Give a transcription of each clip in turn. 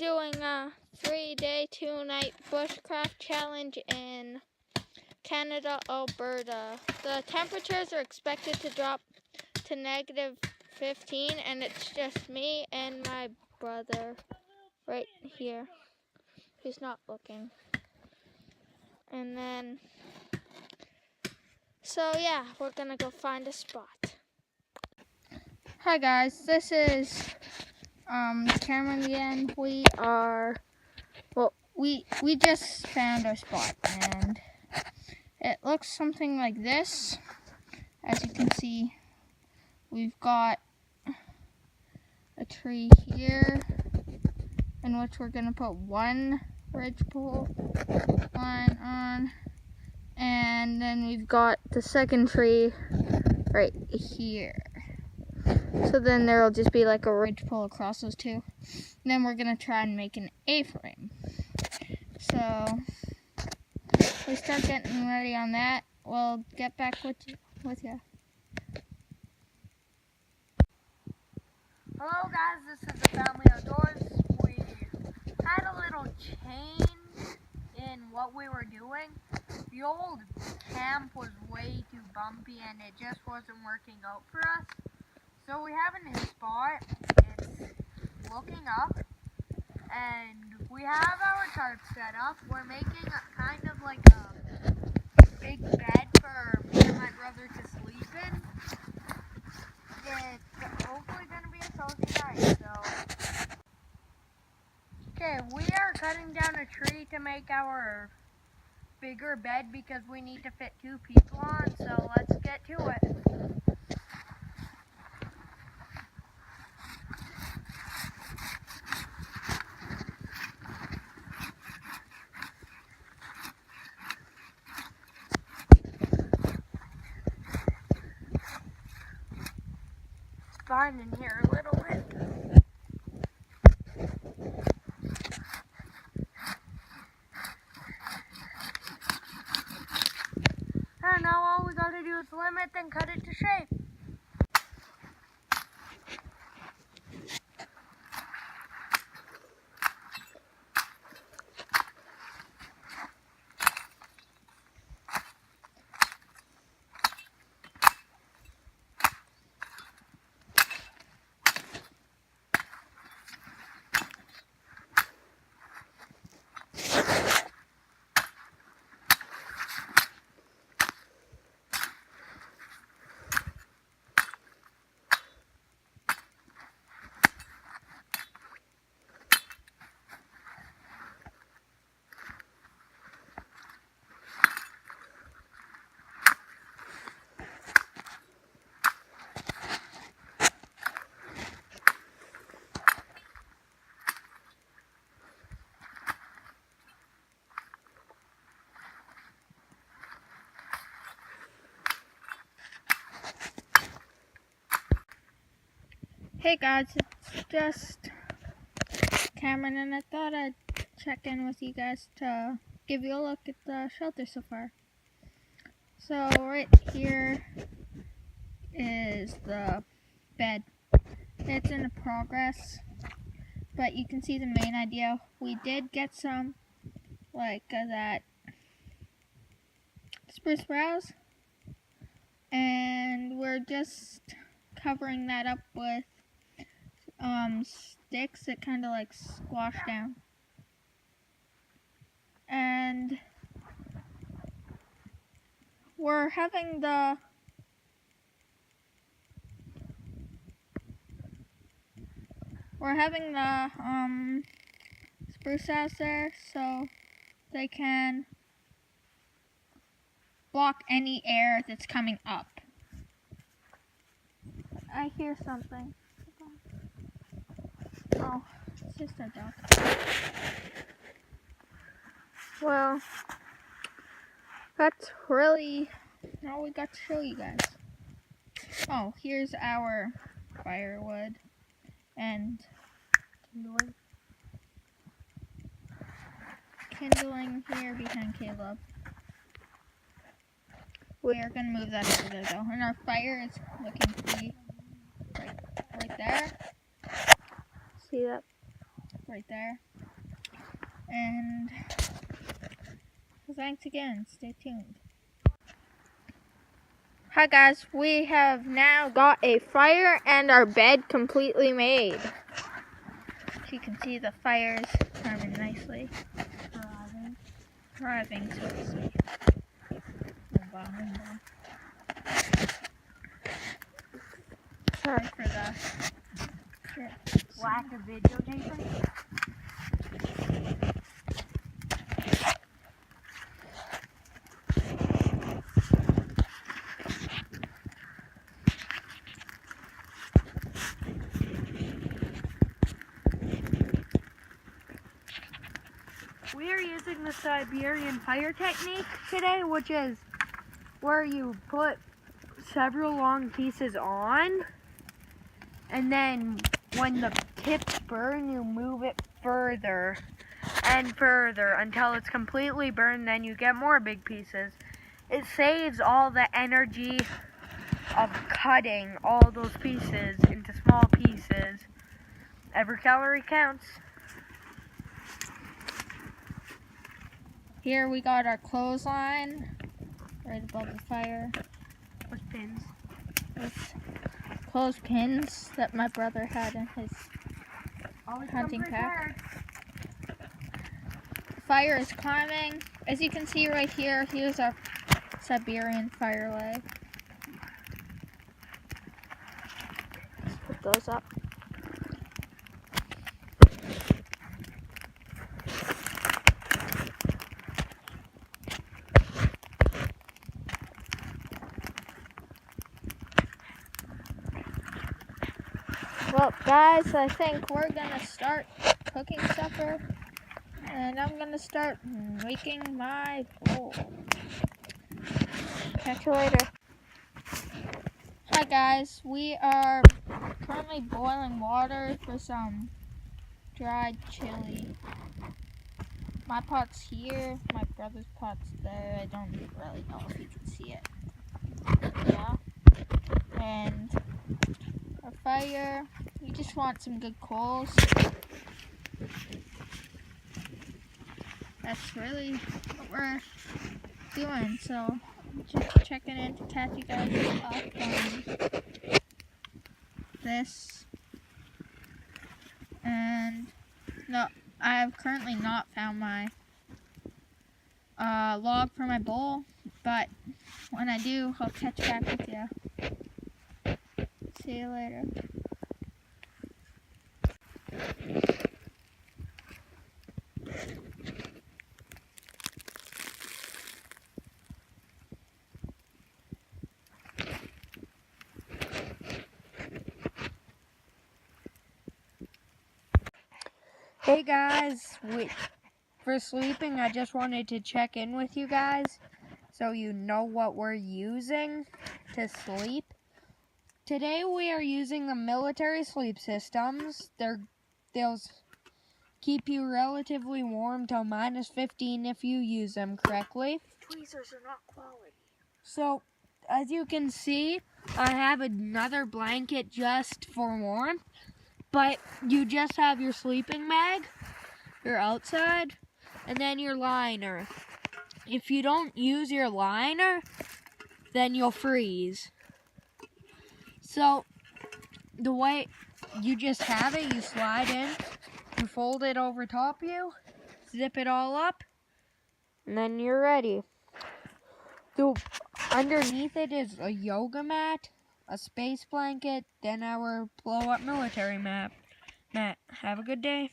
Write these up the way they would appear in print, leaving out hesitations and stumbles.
doing a 3-day, 2-night bushcraft challenge in Canada, Alberta. The temperatures are expected to drop to -15, and it's just me and my brother right here. He's not looking. And then, so yeah, we're gonna go find a spot. Hi guys, this is Cameron again. We just found our spot, and it looks something like this. As you can see, we've got a tree here in which we're gonna put one ridgepole line on, and then we've got the second tree right here. So then there'll just be like a ridgepole across those two. And then we're gonna try and make an A-frame. So we start getting ready on that. We'll get back with you. Hello guys, this is the Family Outdoors. We had a little change in what we were doing. The old camp was way too bumpy and it just wasn't working out for us. So we have a new spot. It's looking up and we have our tarp set up. We're making kind of like a big bed for me and my brother to sleep in. It's hopefully going to be a social night, so. Okay, we are cutting down a tree to make our bigger bed because we need to fit 2 people on, so let's get to it. It's fine in here a little bit. And now all we gotta do is limit and cut it to shape. Hey guys, it's just Cameron, and I thought I'd check in with you guys to give you a look at the shelter so far. So right here is the bed. It's in progress, but you can see the main idea. We did get some like that spruce browse, and we're just covering that up with sticks that kind of like squash down. And we're having the spruce house there so they can block any air that's coming up. I hear something. Oh, it's just a dog. Well, that's really all we got to show you guys. Oh, here's our firewood and kindling here behind Caleb. We are going to move that over there though. And our fire is looking pretty right there. See that? right there. And thanks again. Stay tuned. Hi guys, we have now got a fire and our bed completely made. As you can see, the fire is burning nicely. Thriving, so to speak. Sorry for the lack of videotaping. We are using the Siberian fire technique today, which is where you put several long pieces on, and then when the tips burn, you move it further and further until it's completely burned, then you get more big pieces. It saves all the energy of cutting all those pieces into small pieces. Every calorie counts. Here we got our clothesline right above the fire. With pins. With clothespins that my brother had in his hunting pack. The fire is climbing. As you can see right here, here's our Siberian fire leg. Let's put those up. Well, guys, I think we're gonna start cooking supper, and I'm gonna start making my bowl. Catch you later. Hi guys, we are currently boiling water for some dried chili. My pot's here, my brother's pot's there. I don't really know if you can see it. Yeah. And our fire, we just want some good coals. That's really what we're doing, so just checking in to catch you guys up on this. And no, I have currently not found my log for my bowl, but when I do, I'll catch back with you. See you later. Hey guys, for sleeping, I just wanted to check in with you guys so you know what we're using to sleep. Today we are using the military sleep systems. They'll keep you relatively warm till -15 if you use them correctly. Tweezers are not quality. So, as you can see, I have another blanket just for warmth, but you just have your sleeping bag, your outside, and then your liner. If you don't use your liner, then you'll freeze. So, the way you just have it, you slide in, you fold it over top of you, zip it all up, and then you're ready. Underneath it is a yoga mat, a space blanket, then our blow-up military mat. Have a good day.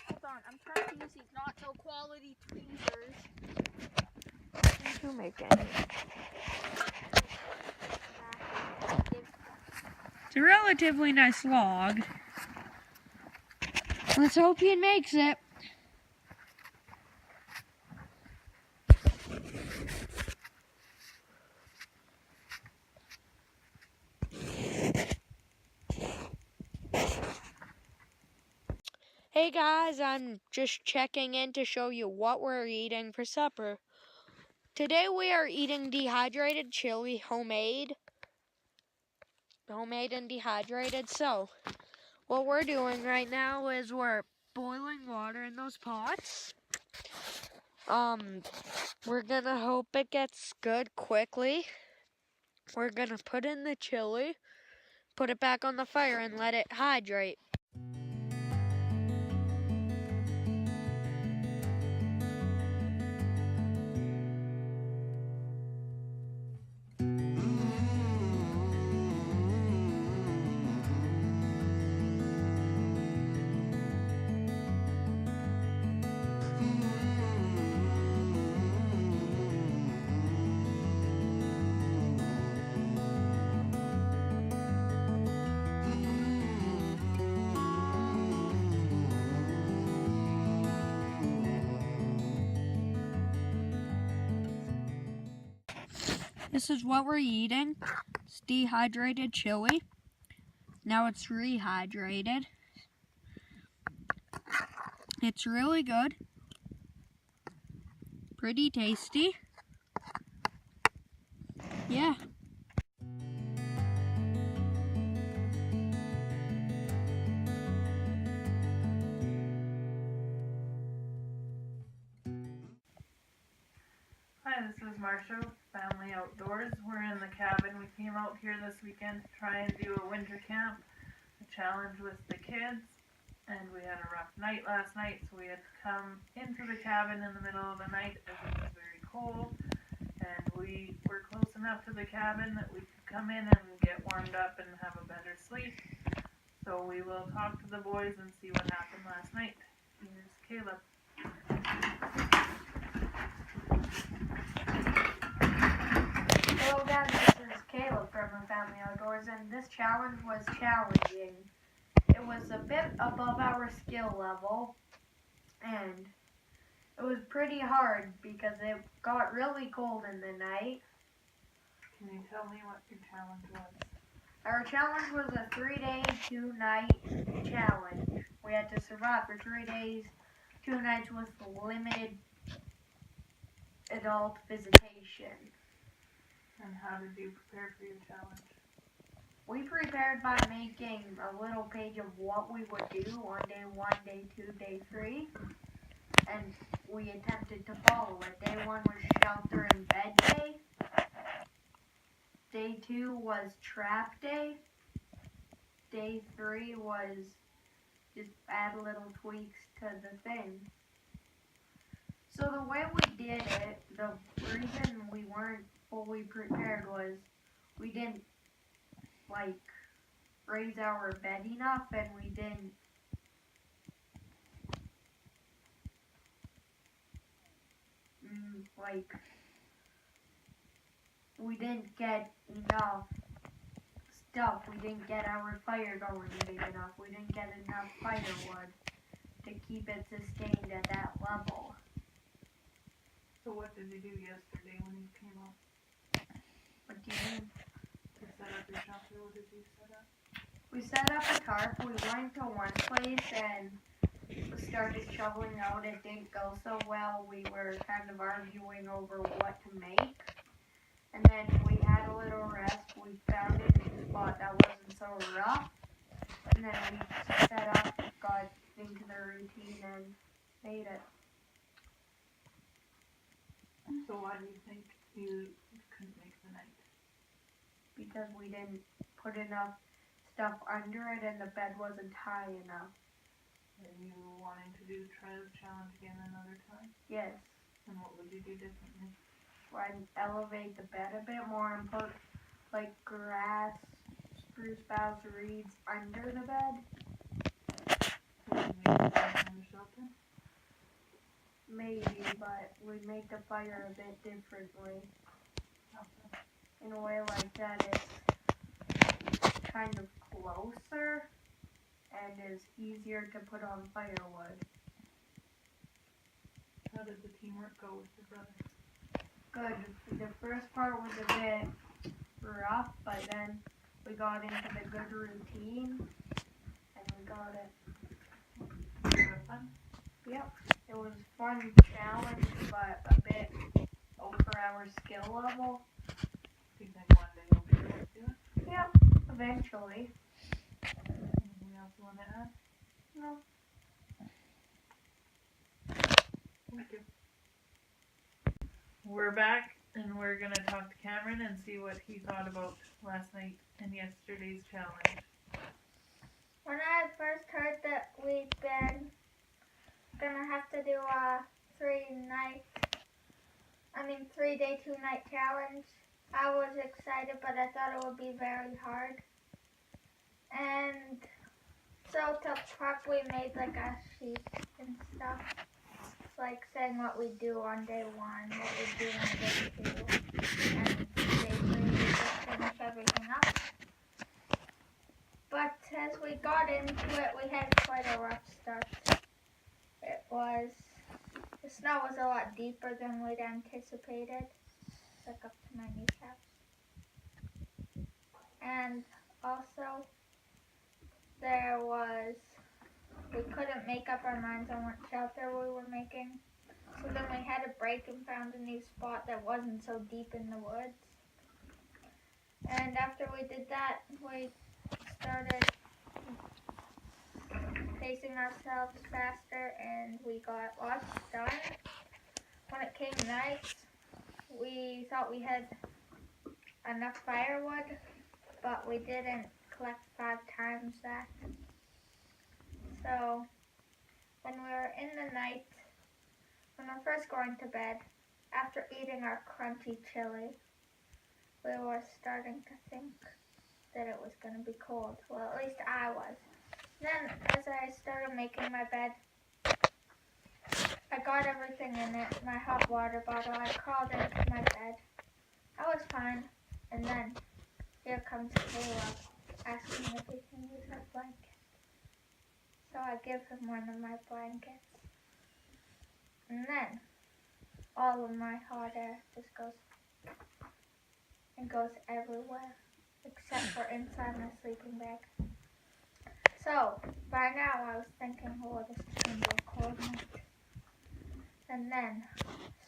Hold on, I'm trying to use these not so quality tweezers. What are you making? It's a relatively nice log. Let's hope he makes it. Hey guys, I'm just checking in to show you what we're eating for supper. Today we are eating dehydrated chili, homemade. homemade and dehydrated. So what we're doing right now is we're boiling water in those pots. We're gonna hope it gets good quickly. We're gonna put in the chili, put it back on the fire and let it hydrate. This is what we're eating. It's dehydrated chili. Now it's rehydrated. It's really good. Pretty tasty. Yeah. Hi, this is Marsha, Family Outdoors. We're in the cabin. We came out here this weekend to try and do a winter camp, a challenge with the kids, and we had a rough night last night, so we had to come into the cabin in the middle of the night as it was very cold, and we were close enough to the cabin that we could come in and get warmed up and have a better sleep. So we will talk to the boys and see what happened last night. Here's Caleb. Hello guys, this is Caleb from Family Outdoors, and this challenge was challenging. It was a bit above our skill level, and it was pretty hard because it got really cold in the night. Can you tell me what your challenge was? Our challenge was a 3-day, 2-night challenge. We had to survive for 3 days, 2 nights with limited adult visitation. And how did you prepare for your challenge? We prepared by making a little page of what we would do on day 1, day 2, day 3, and we attempted to follow it. Day 1 was shelter in bed day. Day 2 was trap day. Day 3 was just add little tweaks to the thing. So the way we did it, the reason we weren't fully prepared was we didn't raise our bed enough, and we didn't we didn't get enough stuff. We didn't get our fire going big enough. We didn't get enough firewood to keep it sustained at that level. So what did you do yesterday when you came out? What do you mean? To set up your shelter, what did you set up? We set up a tarp. We went to one place and we started shoveling out. It didn't go so well. We were kind of arguing over what to make. And then we had a little rest. We found a new spot that wasn't so rough. And then we set up, got into the routine, and made it. So why do you think you couldn't make the night? Because we didn't put enough stuff under it and the bed wasn't high enough. Are you wanting to try the challenge again another time? Yes. And what would you do differently? I'd elevate the bed a bit more and put grass, spruce boughs, reeds under the bed. Would you make the fire in the shelter? Maybe, but we'd make the fire a bit differently. Okay. In a way like that, it's kind of closer and is easier to put on firewood. How did the teamwork go with your brother? Good. The first part was a bit rough, but then we got into the good routine and we got it. Did you have fun? Yep. It was a fun challenge, but a bit over our skill level. Do you think one day you'll be able to do it? Yep. Eventually. Anything else you want to add? No. Thank you. We're back and we're going to talk to Cameron and see what he thought about last night and yesterday's challenge. When I first heard that we'd been gonna have to do a 3-day, 2-night challenge, I was excited, but I thought it would be very hard. And so to prep, we made like a sheet and stuff, like saying what we do on day 1, what we do on day 2, and day 3 we just finish everything up. But as we got into it, we had quite a rough start. The snow was a lot deeper than we'd anticipated. It's like up to my kneecaps. And also, we couldn't make up our minds on what shelter we were making. So then we had a break and found a new spot that wasn't so deep in the woods. And after we did that, we started pacing ourselves faster and we got lots done. When it came night, we thought we had enough firewood, but we didn't collect 5 times that. So when we were in the night, when we were first going to bed, after eating our crunchy chili, we were starting to think that it was going to be cold. Well, at least I was. Then, as I started making my bed, I got everything in it, my hot water bottle. I crawled into my bed. I was fine. And then, here comes Caleb asking if we can use our blanket. So I give him one of my blankets. And then, all of my hot air just goes everywhere, except for inside my sleeping bag. So, by now I was thinking, oh, this is going to be a cold night. And then,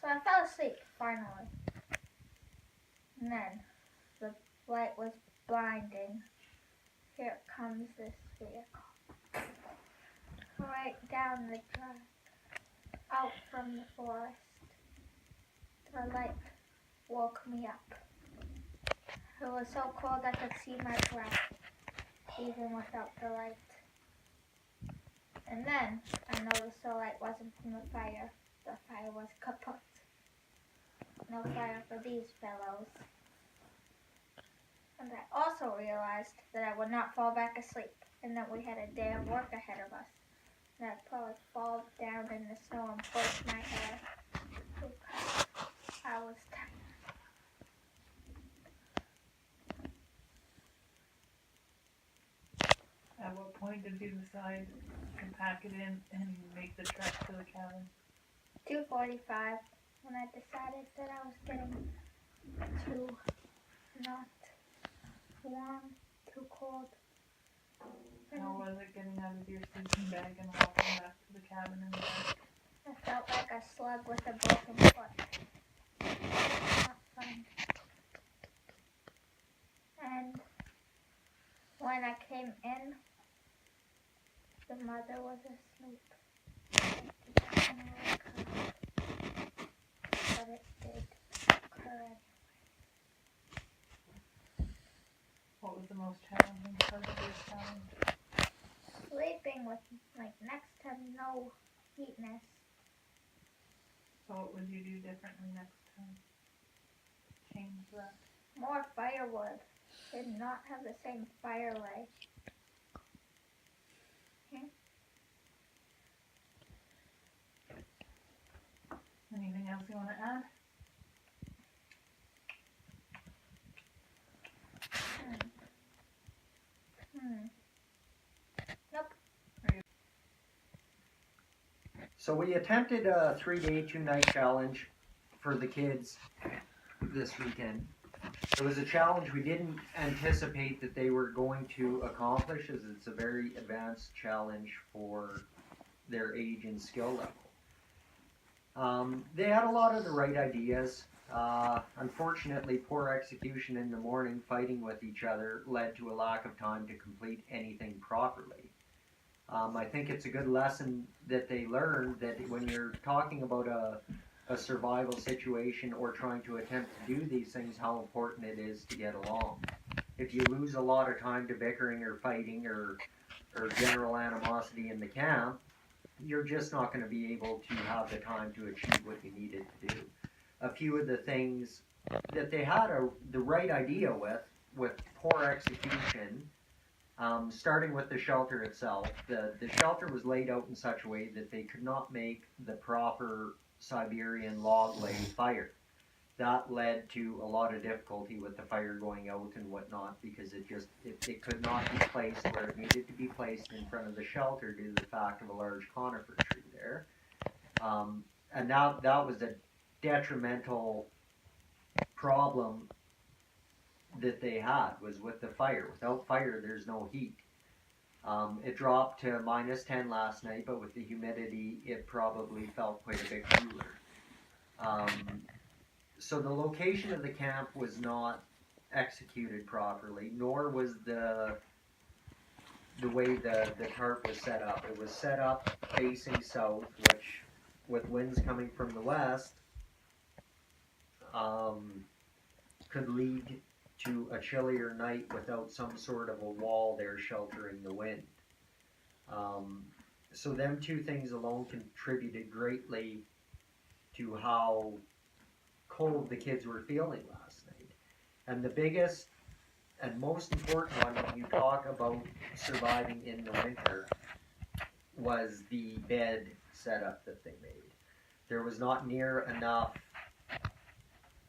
so I fell asleep, finally. And then, the light was blinding. Here comes this vehicle. Right down the drive, out from the forest. The light woke me up. It was so cold I could see my breath, even without the light. And then I noticed the light wasn't from the fire. The fire was kaput. No fire for these fellows. And I also realized that I would not fall back asleep, and that we had a day of work ahead of us. And I'd probably fall down in the snow and burst my hair because I was tired. At what point did you decide to pack it in and make the trek to the cabin? 2:45, when I decided that I was getting too not warm, too cold. How was it getting out of your sleeping bag and walking back to the cabin in the dark? I felt like a slug with a broken foot. Not fun. And when I came in, the mother was asleep. But it did occur. What was the most challenging part of this challenge? Sleeping with next to no heatness. So what would you do differently next time? Change that. More firewood. Did not have the same fire lay. Anything else you want to add? Nope. So we attempted a 3-day, 2-night challenge for the kids this weekend. It was a challenge we didn't anticipate that they were going to accomplish, as it's a very advanced challenge for their age and skill level. They had a lot of the right ideas. Unfortunately, poor execution in the morning, fighting with each other, led to a lack of time to complete anything properly. I think it's a good lesson that they learned that when you're talking about a survival situation or trying to attempt to do these things, how important it is to get along. If you lose a lot of time to bickering or fighting or general animosity in the camp, you're just not going to be able to have the time to achieve what you needed to do. A few of the things that they had the right idea with poor execution, starting with the shelter itself. The shelter was laid out in such a way that they could not make the proper Siberian log lay fire. That led to a lot of difficulty with the fire going out and whatnot because it could not be placed where it needed to be placed in front of the shelter due to the fact of a large conifer tree there. And that was a detrimental problem that they had, was with the fire. Without fire, there's no heat. It dropped to -10 last night, but with the humidity, it probably felt quite a bit cooler. So the location of the camp was not executed properly, nor was the way the tarp was set up. It was set up facing south, which, with winds coming from the west, could lead to a chillier night without some sort of a wall there sheltering the wind. So them two things alone contributed greatly to how cold the kids were feeling last night. And the biggest and most important one when you talk about surviving in the winter was the bed setup that they made. There was not near enough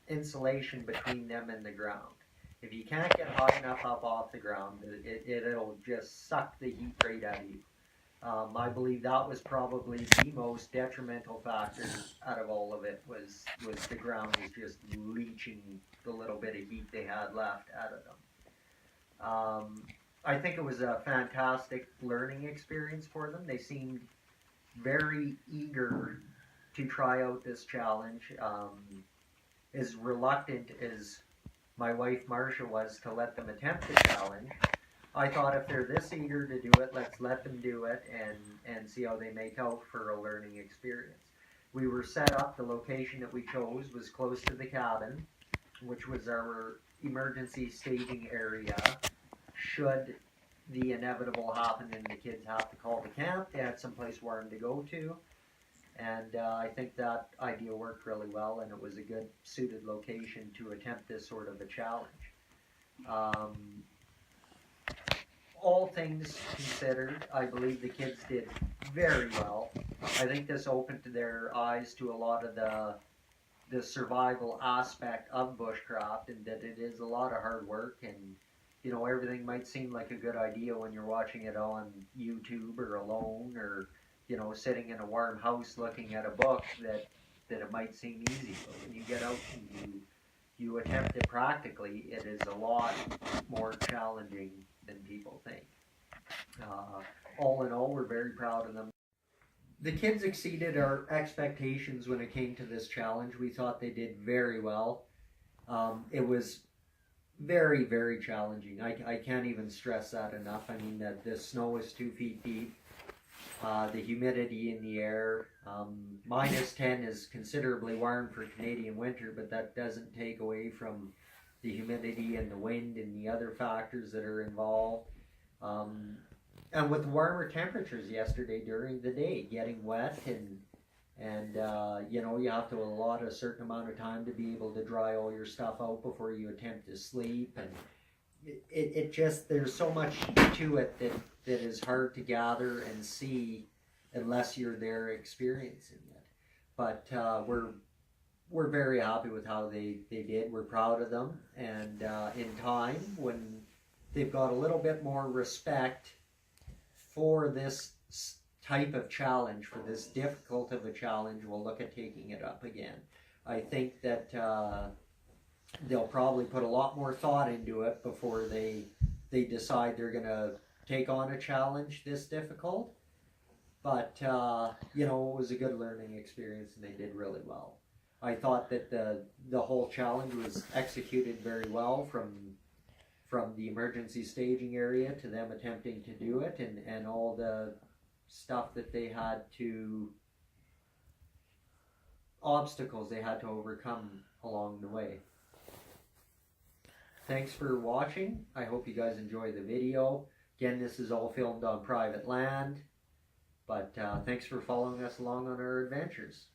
insulation between them and the ground. If you can't get high enough up off the ground, it'll just suck the heat right out of you. I believe that was probably the most detrimental factor out of all of it was the ground was just leaching the little bit of heat they had left out of them. I think it was a fantastic learning experience for them. They seemed very eager to try out this challenge. As reluctant as my wife Marcia was to let them attempt the challenge, I thought if they're this eager to do it, let's let them do it and see how they make out for a learning experience. We were set up, the location that we chose was close to the cabin, which was our emergency staging area. Should the inevitable happen and the kids have to call the camp, they had someplace warm to go to. And I think that idea worked really well, and it was a good suited location to attempt this sort of a challenge. All things considered, I believe the kids did very well. I think this opened their eyes to a lot of the survival aspect of bushcraft, and that it is a lot of hard work, and you know, everything might seem like a good idea when you're watching it on YouTube or alone, or you know, sitting in a warm house looking at a book, that it might seem easy. But when you get out and you attempt it practically, it is a lot more challenging than people think. All in all, we're very proud of them. The kids exceeded our expectations when it came to this challenge. We thought they did very well. It was very, very challenging. I can't even stress that enough. I mean, that the snow is 2 feet deep. The humidity in the air. -10 is considerably warm for Canadian winter, but that doesn't take away from the humidity and the wind and the other factors that are involved. And with warmer temperatures yesterday during the day, getting wet and you know, you have to allot a certain amount of time to be able to dry all your stuff out before you attempt to sleep, and it just, there's so much to it that is hard to gather and see unless you're there experiencing it. But we're very happy with how they did. We're proud of them, and in time, when they've got a little bit more respect for this type of challenge, for this difficult of a challenge, we'll look at taking it up again. I think that they'll probably put a lot more thought into it before they decide they're going to take on a challenge this difficult. But, you know, it was a good learning experience, and they did really well. I thought that the whole challenge was executed very well from the emergency staging area to them attempting to do it, and all the stuff that they had to, obstacles they had to overcome along the way. Thanks for watching. I hope you guys enjoy the video. Again, this is all filmed on private land, but thanks for following us along on our adventures.